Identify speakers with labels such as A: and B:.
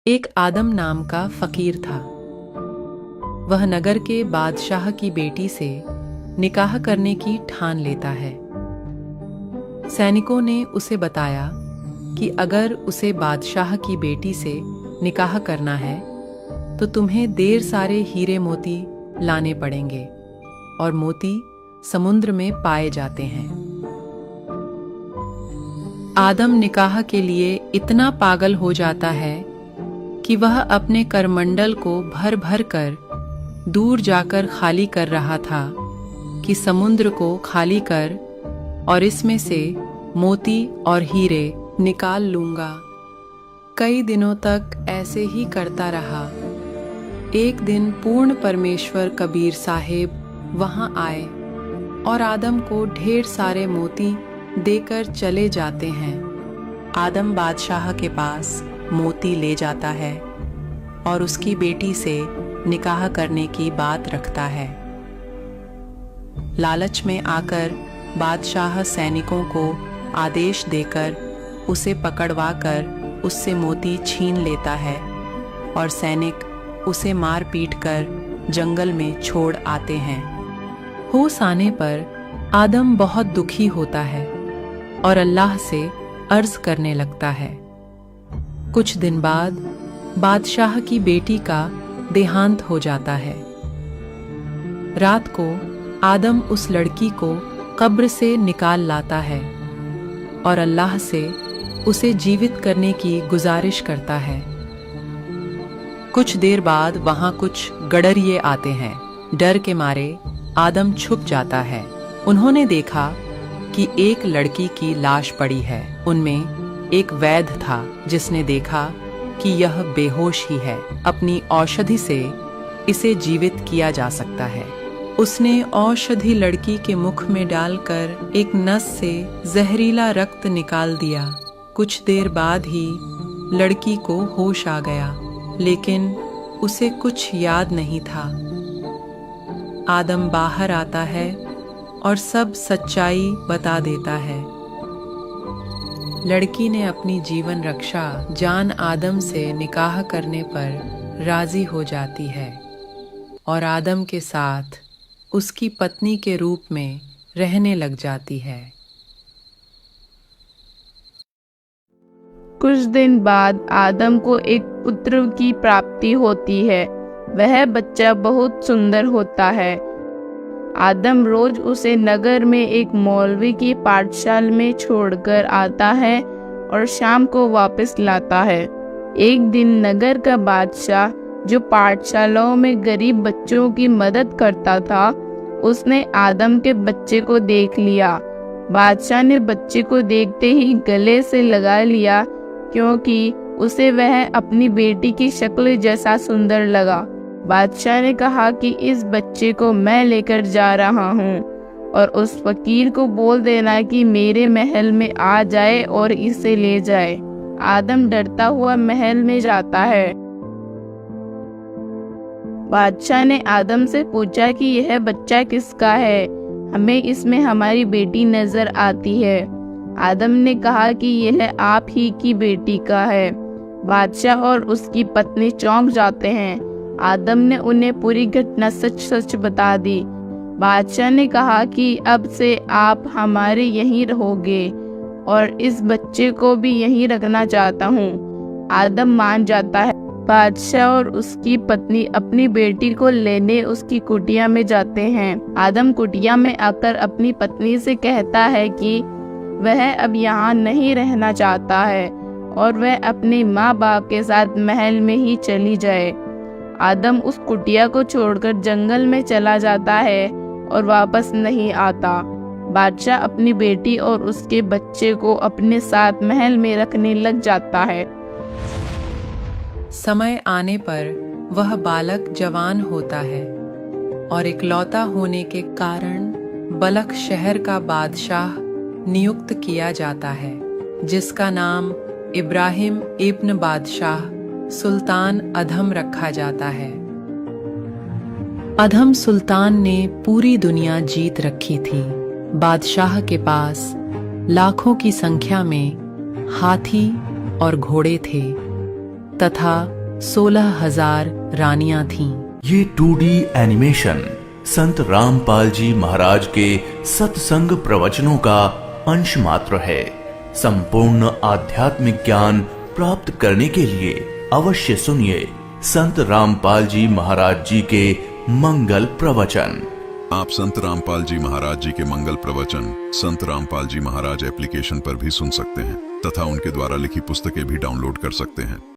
A: एक आदम नाम का फकीर था। वह नगर के बादशाह की बेटी से निकाह करने की ठान लेता है। सैनिकों ने उसे बताया कि अगर उसे बादशाह की बेटी से निकाह करना है तो तुम्हें ढेर सारे हीरे मोती लाने पड़ेंगे और मोती समुद्र में पाए जाते हैं। आदम निकाह के लिए इतना पागल हो जाता है कि वह अपने करमंडल को भर भर कर दूर जाकर खाली कर रहा था कि समुद्र को खाली कर और इसमें से मोती और हीरे निकाल लूंगा। कई दिनों तक ऐसे ही करता रहा। एक दिन पूर्ण परमेश्वर कबीर साहेब वहां आए और आदम को ढेर सारे मोती देकर चले जाते हैं। आदम बादशाह के पास मोती ले जाता है और उसकी बेटी से निकाह करने की बात रखता है। लालच में आकर बादशाह सैनिकों को आदेश देकर उसे पकड़वाकर उससे मोती छीन लेता है और सैनिक उसे मार पीट कर जंगल में छोड़ आते हैं। होश आने पर आदम बहुत दुखी होता है और अल्लाह से अर्ज करने लगता है। कुछ दिन बाद बादशाह की बेटी का देहांत हो जाता है। रात को आदम उस लड़की को कब्र से निकाल लाता है और अल्लाह से उसे जीवित करने की गुजारिश करता है। कुछ देर बाद वहां कुछ गडरिये आते हैं। डर के मारे आदम छुप जाता है। उन्होंने देखा कि एक लड़की की लाश पड़ी है। उनमें एक वैद्य था जिसने देखा कि यह बेहोश ही है, अपनी औषधि से इसे जीवित किया जा सकता है। उसने औषधि लड़की के मुख में डालकर एक नस से जहरीला रक्त निकाल दिया। कुछ देर बाद ही लड़की को होश आ गया, लेकिन उसे कुछ याद नहीं था। आदम बाहर आता है और सब सच्चाई बता देता है। लड़की ने अपनी जीवन रक्षा जान आदम से निकाह करने पर राजी हो जाती है और आदम के साथ उसकी पत्नी के रूप में रहने लग जाती है।
B: कुछ दिन बाद आदम को एक पुत्र की प्राप्ति होती है। वह बच्चा बहुत सुंदर होता है। आदम रोज उसे नगर में एक मौलवी की पाठशाला में छोड़कर आता है और शाम को वापस लाता है। एक दिन नगर का बादशाह, जो पाठशालाओं में गरीब बच्चों की मदद करता था, उसने आदम के बच्चे को देख लिया। बादशाह ने बच्चे को देखते ही गले से लगा लिया, क्योंकि उसे वह अपनी बेटी की शक्ल जैसा सुंदर लगा। बादशाह ने कहा कि इस बच्चे को मैं लेकर जा रहा हूँ और उस फकीर को बोल देना कि मेरे महल में आ जाए और इसे ले जाए। आदम डरता हुआ महल में जाता है। बादशाह ने आदम से पूछा कि यह बच्चा किसका है? हमें इसमें हमारी बेटी नजर आती है। आदम ने कहा कि यह आप ही की बेटी का है। बादशाह और उसकी पत्नी चौंक जाते हैं। आदम ने उन्हें पूरी घटना सच सच बता दी। बादशाह ने कहा कि अब से आप हमारे यहीं रहोगे और इस बच्चे को भी यहीं रखना चाहता हूँ। आदम मान जाता है। बादशाह और उसकी पत्नी अपनी बेटी को लेने उसकी कुटिया में जाते हैं। आदम कुटिया में आकर अपनी पत्नी से कहता है कि वह अब यहाँ नहीं रहना चाहता है और वह अपने माँ बाप के साथ महल में ही चली जाए। आदम उस कुटिया को छोड़कर जंगल में चला जाता है और वापस नहीं आता। बादशाह अपनी बेटी और उसके बच्चे को अपने साथ महल में रखने लग जाता है।
A: समय आने पर वह बालक जवान होता है और इकलौता होने के कारण बलख शहर का बादशाह नियुक्त किया जाता है, जिसका नाम इब्राहिम इब्न बादशाह सुल्तान अधम रखा जाता है। अधम सुल्तान ने पूरी दुनिया जीत रखी थी। बादशाह के पास लाखों की संख्या में हाथी और घोड़े थे तथा 16,000 रानियां थीं।
C: ये 2D एनिमेशन संत रामपाल जी महाराज के सत्संग प्रवचनों का अंश मात्र है। संपूर्ण आध्यात्मिक ज्ञान प्राप्त करने के लिए अवश्य सुनिए संत रामपाल जी महाराज जी के मंगल प्रवचन।
D: आप संत रामपाल जी महाराज जी के मंगल प्रवचन संत रामपाल जी महाराज एप्लीकेशन पर भी सुन सकते हैं तथा उनके द्वारा लिखी पुस्तकें भी डाउनलोड कर सकते हैं।